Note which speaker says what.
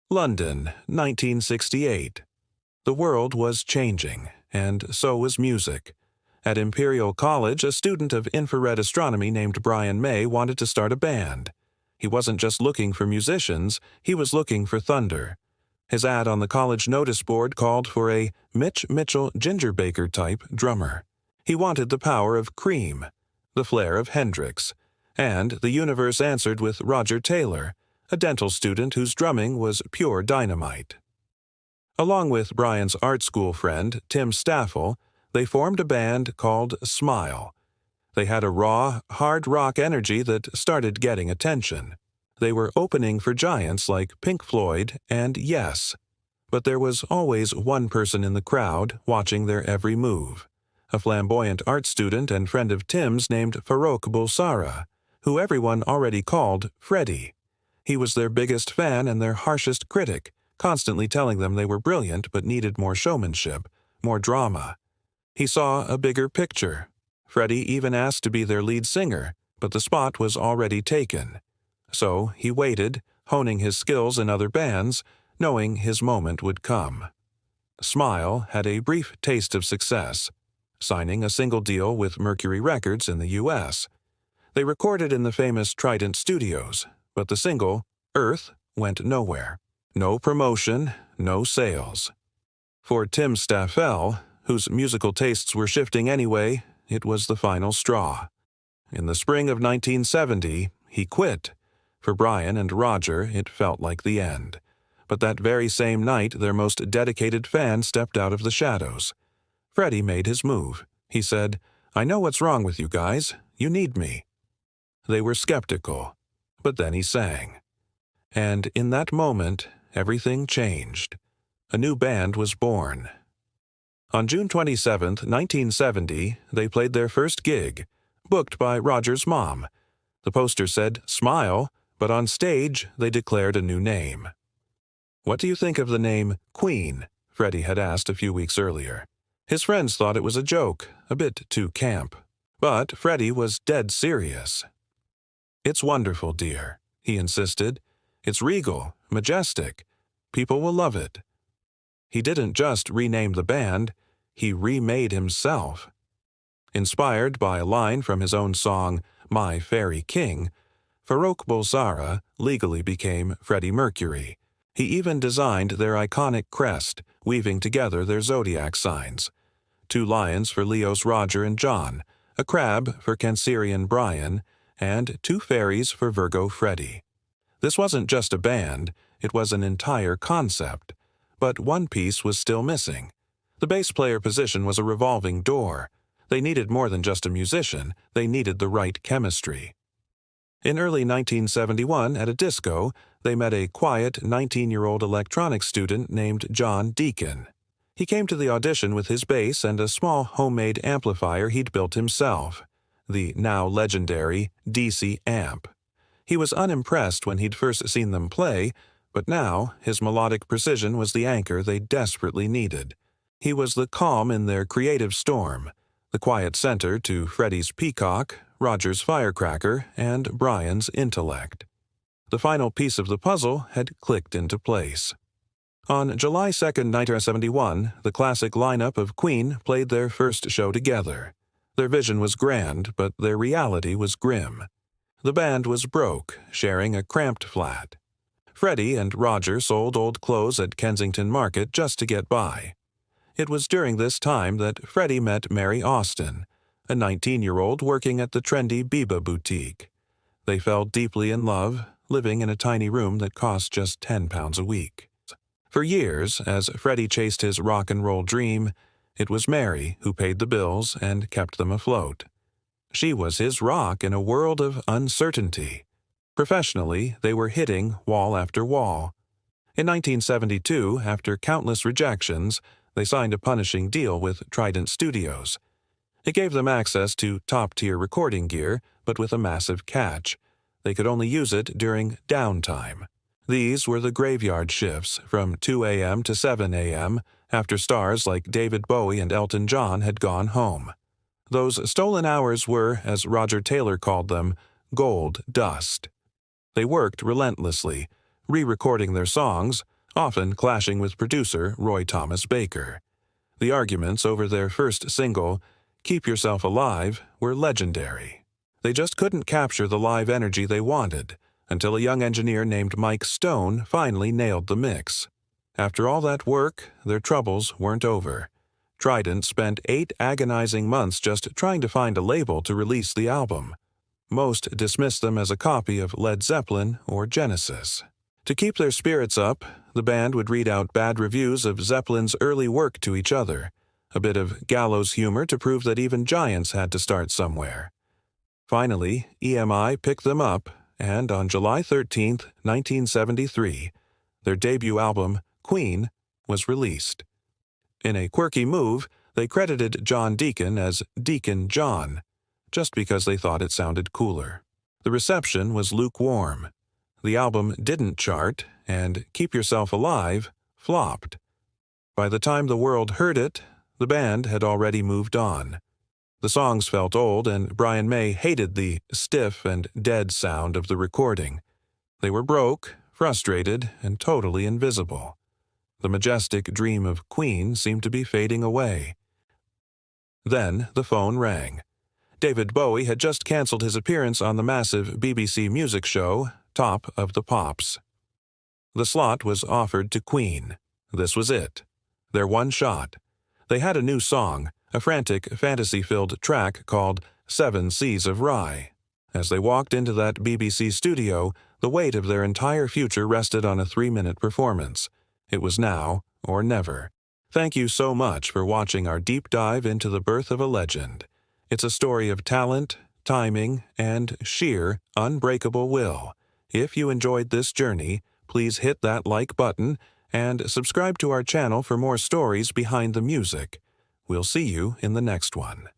Speaker 1: London, 1968. The world was changing, and so was music. At Imperial College, a student of infrared astronomy named Brian May wanted to start a band. He wasn't just looking for musicians, he was looking for thunder. His ad on the college notice board called for a Mitch Mitchell Ginger Baker-type drummer. He wanted the power of Cream, the flair of Hendrix, and the universe answered with Roger Taylor, a dental student whose drumming was pure dynamite. Along with Brian's art school friend, Tim Staffel, they formed a band called Smile. They had a raw, hard rock energy that started getting attention. They were opening for giants like Pink Floyd and Yes. But there was always one person in the crowd watching their every move. A flamboyant art student and friend of Tim's named Farrokh Bulsara, who everyone already called Freddie. He was their biggest fan and their harshest critic, constantly telling them they were brilliant but needed more showmanship, more drama. He saw a bigger picture. Freddie even asked to be their lead singer, but the spot was already taken. So he waited, honing his skills in other bands, knowing his moment would come. Smile had a brief taste of success, signing a single deal with Mercury Records in the U.S. They recorded in the famous Trident Studios, but the single, Earth, went nowhere. No promotion, no sales. For Tim Staffel, whose musical tastes were shifting anyway, it was the final straw. In the spring of 1970, he quit. For Brian and Roger, it felt like the end. But that very same night, their most dedicated fan stepped out of the shadows. Freddie made his move. He said, "I know what's wrong with you guys. You need me." They were skeptical. But then he sang. And in that moment, everything changed. A new band was born. On June 27, 1970, they played their first gig, booked by Roger's mom. The poster said Smile, but on stage they declared a new name. "What do you think of the name Queen?" Freddie had asked a few weeks earlier. His friends thought it was a joke, a bit too camp. But Freddie was dead serious. "It's wonderful, dear," he insisted. "It's regal, majestic. People will love it." He didn't just rename the band, he remade himself. Inspired by a line from his own song, My Fairy King, Farrokh Bulsara legally became Freddie Mercury. He even designed their iconic crest, weaving together their zodiac signs. 2 lions for Leo's Roger and John, a crab for Cancerian Brian, and 2 fairies for Virgo Freddie. This wasn't just a band, it was an entire concept. But one piece was still missing. The bass player position was a revolving door. They needed more than just a musician, they needed the right chemistry. In early 1971, at a disco, they met a quiet 19-year-old electronics student named John Deacon. He came to the audition with his bass and a small homemade amplifier he'd built himself, the now legendary DC amp. He was unimpressed when he'd first seen them play, but now his melodic precision was the anchor they desperately needed. He was the calm in their creative storm, the quiet center to Freddie's peacock, Roger's firecracker, and Brian's intellect. The final piece of the puzzle had clicked into place. On July 2, 1971, the classic lineup of Queen played their first show together. Their vision was grand, but their reality was grim. The band was broke, sharing a cramped flat. Freddie and Roger sold old clothes at Kensington Market just to get by. It was during this time that Freddie met Mary Austin, a 19-year-old working at the trendy Biba boutique. They fell deeply in love, living in a tiny room that cost just £10 a week. For years, as Freddie chased his rock and roll dream, it was Mary who paid the bills and kept them afloat. She was his rock in a world of uncertainty. Professionally, they were hitting wall after wall. In 1972, after countless rejections, they signed a punishing deal with Trident Studios. It gave them access to top-tier recording gear, but with a massive catch. They could only use it during downtime. These were the graveyard shifts from 2 a.m. to 7 a.m. after stars like David Bowie and Elton John had gone home. Those stolen hours were, as Roger Taylor called them, gold dust. They worked relentlessly, re-recording their songs, often clashing with producer Roy Thomas Baker. The arguments over their first single, Keep Yourself Alive, were legendary. They just couldn't capture the live energy they wanted, until a young engineer named Mike Stone finally nailed the mix. After all that work, their troubles weren't over. Trident spent 8 agonizing months just trying to find a label to release the album. Most dismissed them as a copy of Led Zeppelin or Genesis. To keep their spirits up, the band would read out bad reviews of Zeppelin's early work to each other, a bit of gallows humor to prove that even giants had to start somewhere. Finally, EMI picked them up, and on July 13, 1973, their debut album, Queen, was released. In a quirky move, they credited John Deacon as Deacon John, just because they thought it sounded cooler. The reception was lukewarm. The album didn't chart, and Keep Yourself Alive flopped. By the time the world heard it, the band had already moved on. The songs felt old, and Brian May hated the stiff and dead sound of the recording. They were broke, frustrated, and totally invisible. The majestic dream of Queen seemed to be fading away. Then the phone rang. David Bowie had just canceled his appearance on the massive BBC music show, Top of the Pops. The slot was offered to Queen. This was it. Their one shot. They had a new song, a frantic, fantasy-filled track called 7 Seas of Rye. As they walked into that BBC studio, the weight of their entire future rested on a 3-minute performance. It was now or never. Thank you so much for watching our deep dive into the birth of a legend. It's a story of talent, timing, and sheer, unbreakable will. If you enjoyed this journey, please hit that like button and subscribe to our channel for more stories behind the music. We'll see you in the next one.